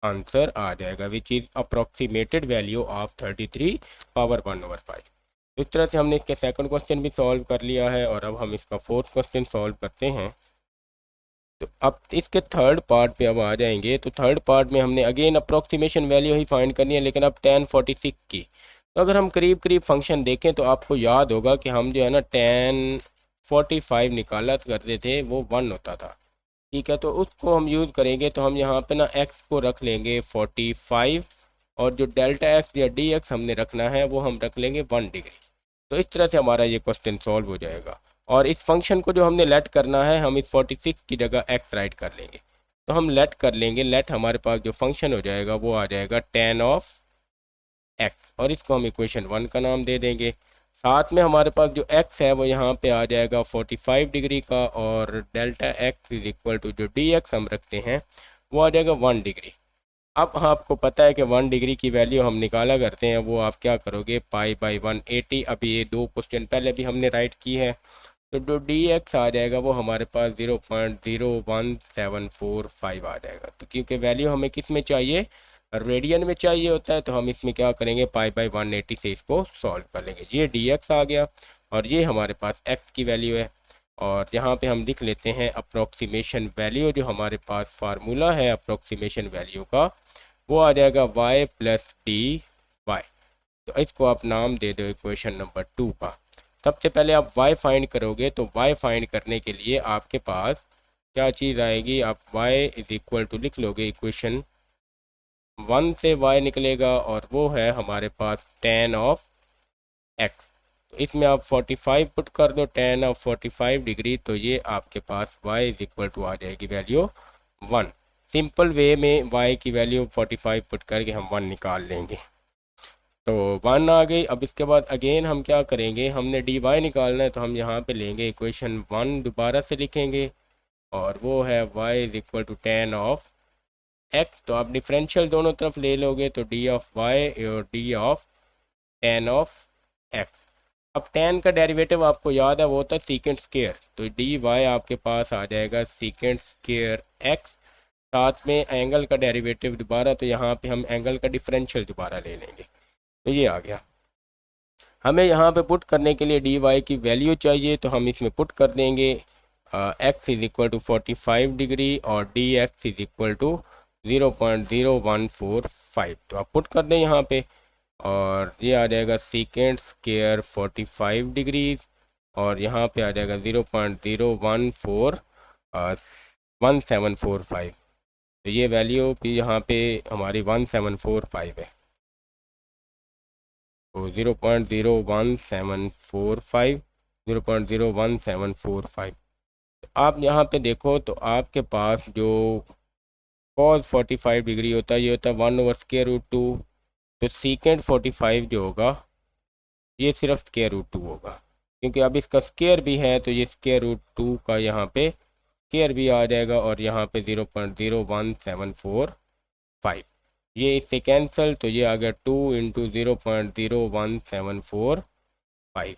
आंसर आ जाएगा, which is approximated value of 33 power 1/5। इस तरह से हमने इसके सेकंड क्वेश्चन भी सॉल्व कर लिया है और अब हम इसका फोर्थ क्वेश्चन सॉल्व करते हैं। तो अब इसके थर्ड पार्ट पे अब आ जाएंगे। तो थर्ड पार्ट में हमने अगेन अप्रोक्सीमेशन वैल्यू ही फाइंड करनी है, लेकिन अब 1046 की। तो अगर हम करीब करीब फंक्शन देखें तो आपको याद होगा कि हम जो है ना 1045 निकाला करते थे, वो 1 होता था, ठीक है। तो उसको हम यूज़ करेंगे, तो हम यहाँ पे ना x को रख लेंगे 45 और जो डेल्टा x या डी एक्स हमने रखना है वो हम रख लेंगे 1 डिग्री। तो इस तरह से हमारा ये क्वेश्चन सॉल्व हो जाएगा। और इस फंक्शन को जो हमने लेट करना है, हम इस 46 की जगह x राइट कर लेंगे। तो हम लेट कर लेंगे, लेट हमारे पास जो फंक्शन हो जाएगा वो आ जाएगा tan ऑफ x, और इसको हम इक्वेशन 1 का नाम दे देंगे। साथ में हमारे पास जो x है वो यहाँ पे आ जाएगा 45 डिग्री का, और delta x is equal to जो dx हम रखते हैं वो आ जाएगा 1 डिग्री। अब आपको पता है कि 1 डिग्री की वैल्यू हम निकाला करते हैं, वो आप क्या करोगे, π/180। अभी ये 2 क्वेश्चन पहले भी हमने राइट की है। तो जो dx आ जाएगा वो हमारे पास 0.01745 आ जाएगा। तो क्योंकि वैल्यू हमें किस में चाहिए, रेडियन में चाहिए होता है, तो हम इसमें क्या करेंगे, π/180 से इसको सॉल्व कर लेंगे। ये dx आ गया और ये हमारे पास x की वैल्यू है। और यहाँ पे हम लिख लेते हैं अप्रोक्सीमेशन वैल्यू, जो हमारे पास फार्मूला है अप्रोक्सीमेशन वैल्यू का, वो आ जाएगा y प्लस डी वाई। तो इसको आप नाम दे दो इक्वेशन नंबर 2 का। सबसे पहले आप y फाइंड करोगे, तो y फाइंड करने के लिए आपके पास क्या चीज़ आएगी, आप y इज इक्वल टू लिख लोगे, इक्वेशन 1 से y निकलेगा और वो है हमारे पास tan ऑफ x। तो इसमें आप 45 पुट कर दो, tan ऑफ 45 डिग्री, तो ये आपके पास y इज इक्वल टू आ जाएगी वैल्यू 1। सिंपल वे में y की वैल्यू 45 पुट करके हम 1 निकाल लेंगे। तो 1 आ गई। अब इसके बाद अगेन हम क्या करेंगे, हमने डी वाई निकालना है, तो हम यहाँ पे लेंगे इक्वेशन 1 दोबारा से लिखेंगे, और वो है y is equal to tan of x। तो आप डिफरेंशियल दोनों तरफ ले लोगे, तो d ऑफ y और d of tan of x। अब tan का डेरिवेटिव आपको याद है, वो होता है सीकेंट स्क्वायर। तो डी वाई आपके पास आ जाएगा सीकेंट स्क्वायर x, साथ में एंगल का डेरिवेटिव दोबारा, तो यहाँ पे हम एंगल का डिफरेंशियल दोबारा ले लेंगे। तो ये आ गया। हमें यहाँ पे पुट करने के लिए डी वाई की वैल्यू चाहिए, तो हम इसमें पुट कर देंगे x is equal to 45 degree और d x is equal to 0.0145। तो आप पुट कर दें यहाँ पे, और ये आ जाएगा सीकेंट स्क्वायर 45 डिग्रीज, और यहाँ पे आ जाएगा 0.0141745। तो ये वैल्यू भी यहाँ पे हमारी 1745 है। तो 0.01745, 0.01745। आप यहाँ पे देखो तो आपके पास जो cos 45 डिग्री होता है, ये होता है 1/√2। तो सीकेंट 45 जो होगा ये सिर्फ √2 होगा, क्योंकि अब इसका स्क्वायर भी है, तो ये √2 का यहाँ पे स्क्वायर भी आ जाएगा, और यहाँ पे 0.01745, ये इससे कैंसिल, तो ये आ गया 2 × 0.01745।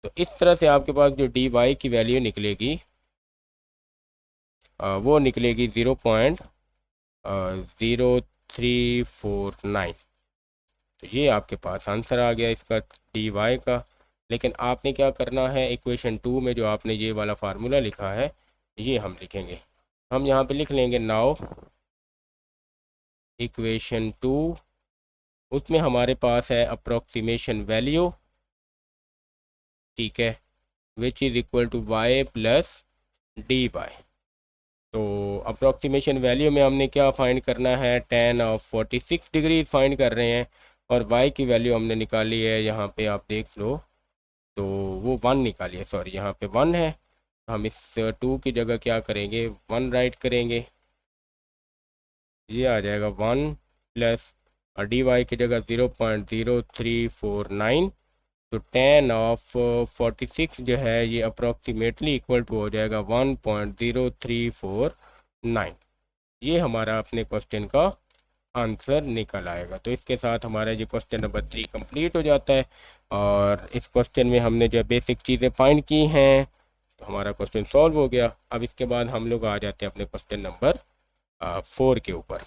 तो इस तरह से आपके पास जो डी वाई की वैल्यू निकलेगी वो निकलेगी 0.0349। तो ये आपके पास आंसर आ गया इसका डी वाई का। लेकिन आपने क्या करना है, इक्वेशन 2 में जो आपने ये वाला फार्मूला लिखा है ये हम लिखेंगे। हम यहाँ पे लिख लेंगे नाउ इक्वेशन 2, उसमें हमारे पास है अप्रोक्सीमेशन वैल्यू, ठीक है, which is equal to y plus d Y. तो अप्रोक्सीमेशन वैल्यू में हमने क्या फाइंड करना है, tan ऑफ 46 डिग्री फाइंड कर रहे हैं, और y की वैल्यू हमने निकाली है, यहाँ पे आप देख लो तो वो 1 निकाली है, सॉरी यहाँ पे 1 है। हम इस 2 की जगह क्या करेंगे, 1 राइट करेंगे, ये आ जाएगा 1 प्लस डी वाई की जगह 0.0349। तो tan ऑफ 46 जो है ये अप्रोक्सीमेटली इक्वल टू हो जाएगा 1.0349। ये हमारा अपने क्वेश्चन का आंसर निकल आएगा। तो इसके साथ हमारा जो क्वेश्चन नंबर 3 कंप्लीट हो जाता है, और इस क्वेश्चन में हमने जो बेसिक चीज़ें फाइंड की हैं तो हमारा क्वेश्चन सॉल्व हो गया। अब इसके बाद हम लोग आ जाते हैं अपने क्वेश्चन नंबर 4 के ऊपर।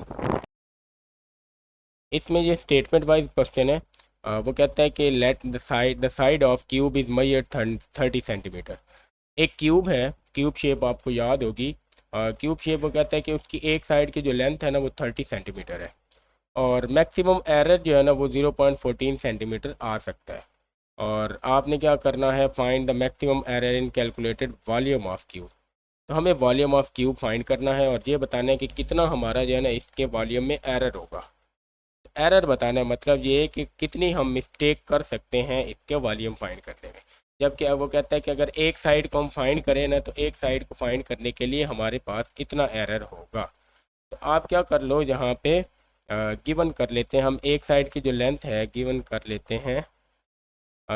इसमें ये स्टेटमेंट वाइज क्वेश्चन है। वो कहता है कि let the side of cube is measured 30 centimetre. एक क्यूब है, क्यूब शेप आपको याद होगी। क्यूब शेप वो कहता है कि उसकी एक साइड की जो लेंथ है ना वो 30 सेंटीमीटर है, और मैक्सिमम एरर जो है ना वो 0.14 सेंटीमीटर आ सकता है। और आपने क्या करना है, find the maximum error in calculated volume of cube. तो हमें वॉल्यूम ऑफ क्यूब फाइंड करना है, और ये बताना है कि कितना हमारा जो है ना इसके वॉल्यूम में एरर होगा। एरर बताना मतलब ये है कि कितनी हम मिस्टेक कर सकते हैं इसके वॉल्यूम फाइंड करने में। जबकि वो कहता है कि अगर एक साइड को हम फाइंड करें ना, तो एक साइड को फाइंड करने के लिए हमारे पास इतना एरर होगा। तो आप क्या कर लो, यहाँ पे गिवन कर लेते हैं, हम एक साइड की जो लेंथ है गिवन कर लेते हैं।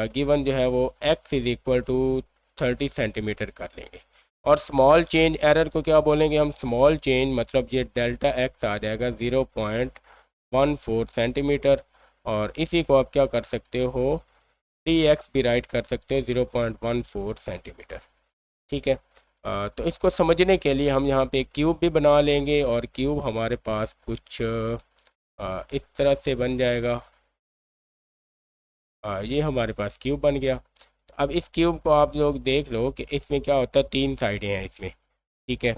गिवन जो है वो x is equal to 30 centimetre कर लेंगे। और स्मॉल चेंज एरर को क्या बोलेंगे हम, स्मॉल चेंज मतलब ये डेल्टा x आ जाएगा 0.14 सेंटीमीटर। और इसी को आप क्या कर सकते हो, dx भी राइट कर सकते हो 0.14 सेंटीमीटर। ठीक है। तो इसको समझने के लिए हम यहाँ पे क्यूब भी बना लेंगे, और क्यूब हमारे पास कुछ इस तरह से बन जाएगा। ये हमारे पास क्यूब बन गया। अब इस क्यूब को आप लोग देख लो कि इसमें क्या होता है, 3 साइडें हैं इसमें। ठीक है।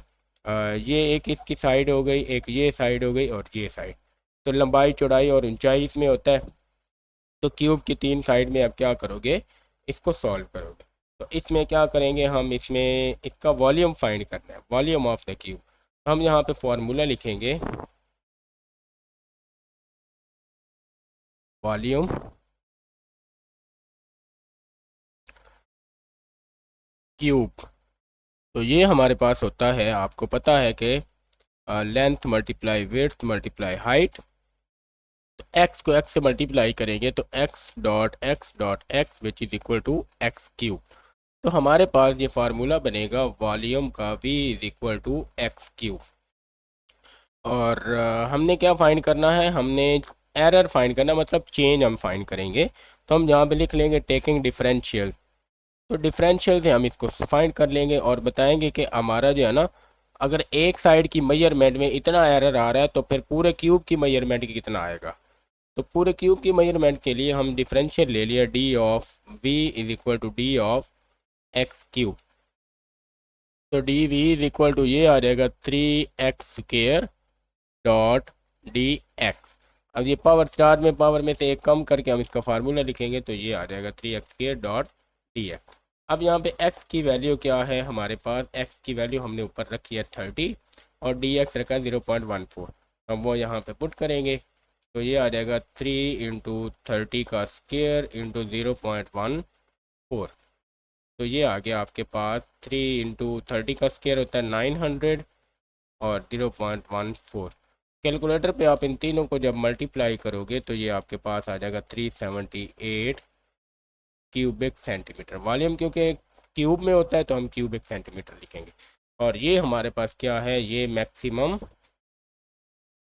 ये एक इसकी साइड हो गई, एक ये साइड हो गई, और ये साइड। तो लंबाई चौड़ाई और ऊंचाई इसमें होता है। तो क्यूब की 3 साइड में अब क्या करोगे, इसको सॉल्व करोगे। तो इसमें क्या करेंगे हम, इसमें इसका वॉल्यूम फाइंड करना है, वॉल्यूम ऑफ द क्यूब। हम यहाँ पे फॉर्मूला लिखेंगे, वॉल्यूम क्यूब। तो ये हमारे पास होता है, आपको पता है कि length multiply width multiply height. तो x को x से मल्टीप्लाई करेंगे तो x.x.x which is equal to x cube. तो हमारे पास ये फार्मूला बनेगा वॉल्यूम का, v is equal to x cube. और हमने क्या फाइंड करना है, हमने एरर फाइंड करना, मतलब चेंज हम फाइंड करेंगे। तो हम यहाँ पे लिख लेंगे टेकिंग डिफरेंशियल। तो डिफरेंशियल से हम इसको फाइंड कर लेंगे, और बताएंगे कि हमारा जो है ना, अगर एक साइड की मेजरमेंट में इतना एरर आ रहा है तो फिर पूरे क्यूब की मेजरमेंट की कितना आएगा। तो पूरे क्यूब की मेजरमेंट के लिए हम डिफरेंशियल ले लिया, d of v is equal to D of x cube. तो d v is equal to ये आ जाएगा 3x² डॉट डी एक्स। अब ये पावर स्टार में पावर में से एक कम करके हम इसका फार्मूला लिखेंगे, तो ये आ जाएगा 3x² डॉट डी एक्स। अब यहाँ पे x की वैल्यू क्या है, हमारे पास x की वैल्यू हमने ऊपर रखी है 30, और dx रखा है 0.14। हम वो यहाँ पे पुट करेंगे, तो ये आ जाएगा 3 इंटू 30 का स्क्वायर इंटू 0.14। तो ये आ गया आपके पास 3 इंटू 30 का स्क्वायर होता है 900, और 0.14। कैलकुलेटर पे आप इन तीनों को जब मल्टीप्लाई करोगे तो ये आपके पास आ जाएगा 378 क्यूबिक सेंटीमीटर। वॉल्यूम क्योंकि क्यूब में होता है तो हम क्यूबिक सेंटीमीटर लिखेंगे। और ये हमारे पास क्या है, ये मैक्सिमम,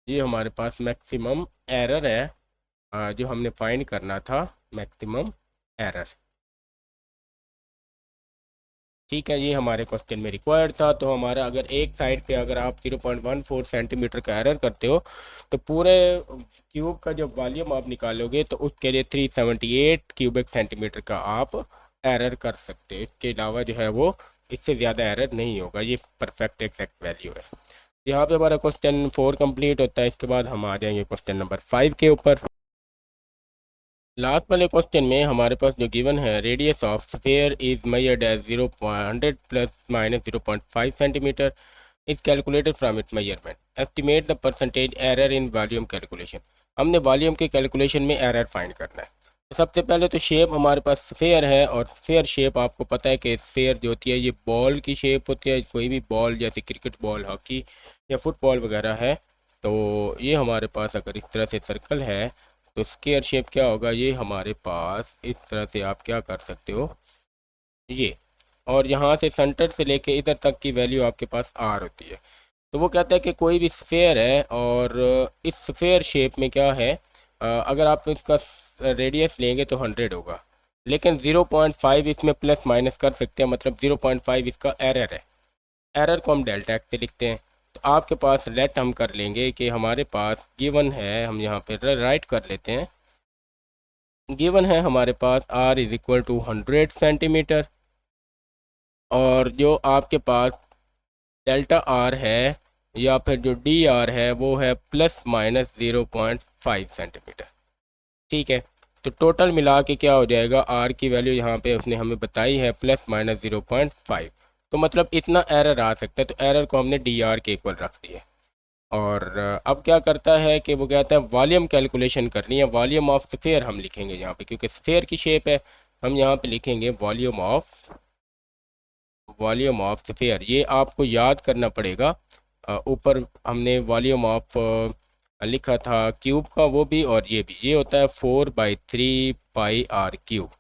ये हमारे पास मैक्सिमम एरर है जो हमने फाइंड करना था, मैक्सिमम एरर। ठीक है, ये हमारे क्वेश्चन में रिक्वायर्ड था। तो हमारा अगर एक साइड पे अगर आप 0.14 सेंटीमीटर का एरर करते हो, तो पूरे क्यूब का जब वॉल्यूम आप निकालोगे तो उसके लिए 378 क्यूबिक सेंटीमीटर का आप एरर कर सकते हो। इसके अलावा जो है वो इससे ज़्यादा एरर नहीं होगा। ये परफेक्ट एग्जैक्ट वैल्यू है। यहाँ पे हमारा क्वेश्चन 4 कंप्लीट होता है। इसके बाद हम आ जाएंगे क्वेश्चन नंबर 5 के ऊपर। लास्ट वाले क्वेश्चन में हमारे पास जो गिवन है, radius of sphere is measured as 0.100 plus minus 0.5 centimetre. Is calculated from its measurement. Estimate the percentage error in volume calculation. हमने वॉल्यूम के कैलकुलेशन में एरर फाइंड करना है। तो सबसे पहले तो शेप हमारे पास स्फेयर है, और स्फेयर शेप आपको पता है कि स्फेयर जो होती है ये बॉल की शेप होती है, कोई भी बॉल जैसे क्रिकेट बॉल, हॉकी या फुटबॉल वगैरह है। तो ये हमारे पास अगर इस तरह से सर्कल है तो स्क्वायर शेप क्या होगा, ये हमारे पास इस तरह से आप क्या कर सकते हो ये, और यहाँ से सेंटर से लेके इधर तक की वैल्यू आपके पास आर होती है। तो वो कहता है कि कोई भी स्फेयर है और इस स्फेयर शेप में क्या है, अगर आप इसका रेडियस लेंगे तो 100 होगा, लेकिन 0.5 इसमें प्लस माइनस कर सकते हैं, मतलब 0.5 इसका एरर है। एरर को हम डेल्टा एक्स से लिखते हैं। तो आपके पास लेट हम कर लेंगे कि हमारे पास गिवन है, हम यहाँ पे राइट कर लेते हैं, गिवन है हमारे पास r is equal to 100 centimetre, और जो आपके पास डेल्टा आर है या फिर जो डी आर है वो है प्लस माइनस 0.5 सेंटीमीटर। ठीक है, तो टोटल मिला के क्या हो जाएगा, आर की वैल्यू यहाँ पे उसने हमें बताई है प्लस माइनस 0.5। तो मतलब इतना एरर आ सकता है, तो एरर को हमने डी आर के इक्वल रख दिया। और अब क्या करता है कि वो कहता है वॉल्यूम कैलकुलेशन करनी है। वॉल्यूम ऑफ स्फेयर हम लिखेंगे यहाँ पे, क्योंकि स्फेयर की शेप है, हम यहाँ पे लिखेंगे वॉल्यूम ऑफ स्फेयर। ये आपको याद करना पड़ेगा। ऊपर हमने वॉल्यूम ऑफ लिखा था क्यूब का, वो भी और ये भी, ये होता है 4/3 πr क्यूब।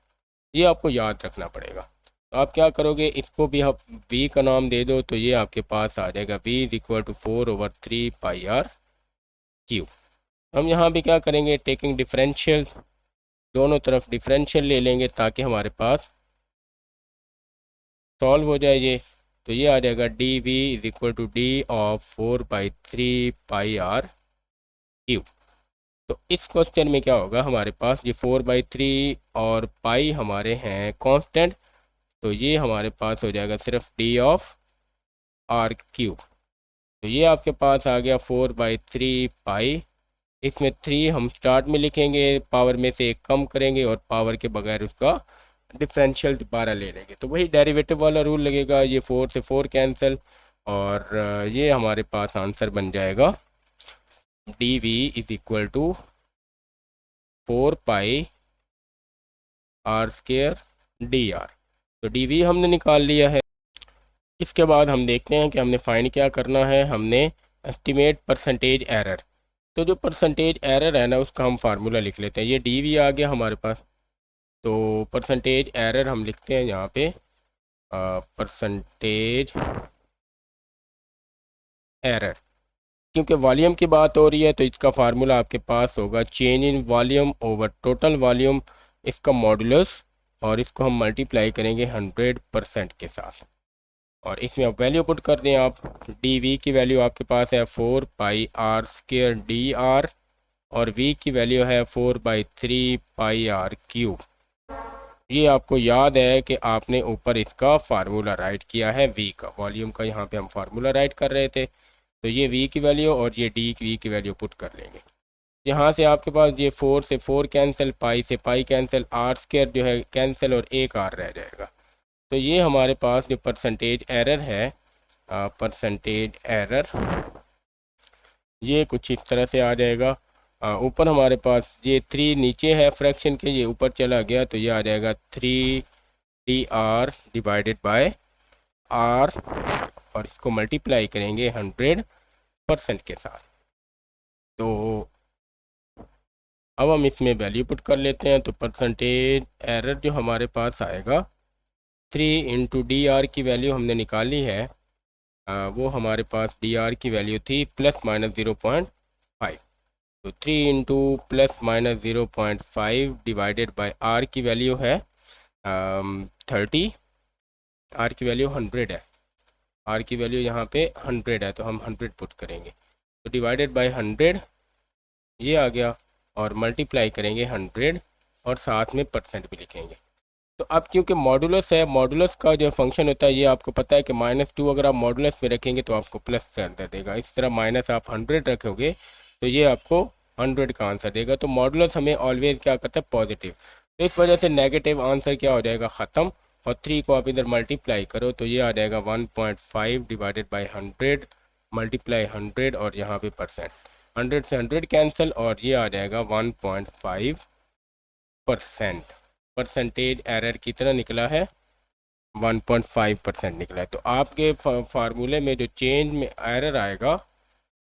ये आपको याद रखना पड़ेगा। तो आप क्या करोगे, इसको भी आप v का नाम दे दो, तो ये आपके पास आ जाएगा v is equal to 4/3 πr cube. हम यहाँ भी क्या करेंगे, टेकिंग डिफरेंशियल, दोनों तरफ डिफरेंशियल ले लेंगे ताकि हमारे पास सॉल्व हो जाए ये। तो ये आ जाएगा d v is equal to D of 4/3 πr cube. तो इस क्वेश्चन में क्या होगा, हमारे पास ये 4/3 और पाई हमारे हैं कांस्टेंट, तो ये हमारे पास हो जाएगा सिर्फ डी ऑफ आर क्यूब। तो ये आपके पास आ गया 4/3 पाई। इसमें 3 हम स्टार्ट में लिखेंगे, पावर में से एक कम करेंगे और पावर के बगैर उसका डिफरेंशियल दोबारा ले लेंगे, तो वही डेरिवेटिव वाला रूल लगेगा। ये 4 से 4 कैंसिल, और ये हमारे पास आंसर बन जाएगा d v is equal to 4πr² तो डी वी हमने निकाल लिया है। इसके बाद हम देखते हैं कि हमने फाइंड क्या करना है। हमने एस्टिमेट परसेंटेज एरर, तो जो परसेंटेज एरर है ना उसका हम फार्मूला लिख लेते हैं। ये डी वी आ गया हमारे पास, तो परसेंटेज एरर हम लिखते हैं यहाँ पे परसेंटेज एरर। क्योंकि वॉल्यूम की बात हो रही है तो इसका फार्मूला आपके पास होगा change in volume over total volume, इसका मॉडुलस, और इसको हम मल्टीप्लाई करेंगे 100% के साथ, और इसमें आप वैल्यू पुट कर दें। आप डी वी की वैल्यू आपके पास है 4πr²dr, और v की वैल्यू है 4/3 πr क्यूब। ये आपको याद है कि आपने ऊपर इसका फार्मूला राइट किया है v का, वॉल्यूम का यहाँ पे हम फार्मूला राइट कर रहे थे। तो ये v की वैल्यू और ये डी वी की वैल्यू पुट कर लेंगे। यहाँ से आपके पास ये 4 से 4 कैंसिल, पाई से पाई कैंसिल, r² जो है कैंसिल, और एक r रह जाएगा। तो ये हमारे पास जो परसेंटेज एरर है, परसेंटेज एरर ये कुछ इस तरह से आ जाएगा। ऊपर हमारे पास ये 3 नीचे है फ्रैक्शन के, ये ऊपर चला गया, तो ये आ जाएगा 3dr डिवाइडेड बाय r, और इसको मल्टीप्लाई करेंगे 100% के साथ। तो अब हम इसमें वैल्यू पुट कर लेते हैं। तो परसेंटेज एरर जो हमारे पास आएगा, 3 इंटू डी आर की वैल्यू हमने निकाली है, वो हमारे पास डी आर की वैल्यू थी प्लस माइनस 0.5। तो 3 into plus minus 0.5 divided by r की वैल्यू है 30, आर की वैल्यू 100 है, आर की वैल्यू यहाँ पे 100 है, तो हम 100 पुट करेंगे। तो डिवाइडेड बाय 100 ये आ गया, और मल्टीप्लाई करेंगे 100, और साथ में परसेंट भी लिखेंगे। तो अब क्योंकि मॉडुलस है, मॉडुलस का जो फंक्शन होता है ये आपको पता है कि -2 अगर आप मॉडुलस में रखेंगे तो आपको प्लस का आंसर देगा। इस तरह माइनस आप 100 रखोगे तो ये आपको 100 का आंसर देगा। तो मॉडुलस हमें ऑलवेज क्या करता है, पॉजिटिव। तो इस वजह से नेगेटिव आंसर क्या हो जाएगा, ख़त्म, और 3 को आप इधर मल्टीप्लाई करो तो ये आ जाएगा 1.5 डिवाइडेड बाई 100 मल्टीप्लाई 100 और यहाँ पे परसेंट, 100 से 100 कैंसिल और ये आ जाएगा 1.5%। परसेंटेज एरर कितना निकला है? 1.5% निकला है। तो आपके फार्मूले में जो चेंज में एरर आएगा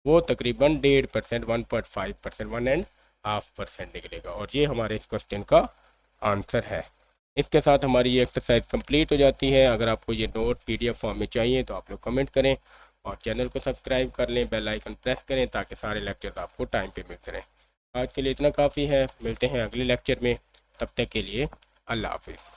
वो तकरीबन 1.5%, 1.5%, 1.5% निकलेगा। और ये हमारे इस क्वेश्चन का आंसर है। इसके साथ हमारी ये एक्सरसाइज कंप्लीट हो जाती है। अगर आपको ये नोट PDF फॉर्म में चाहिए तो आप लोग कमेंट करें और चैनल को सब्सक्राइब कर लें, बेल आइकन प्रेस करें ताकि सारे लेक्चर्स आपको टाइम पे मिलते रहें। आज के लिए इतना काफ़ी है, मिलते हैं अगले लेक्चर में, तब तक के लिए अल्लाह हाफिज़।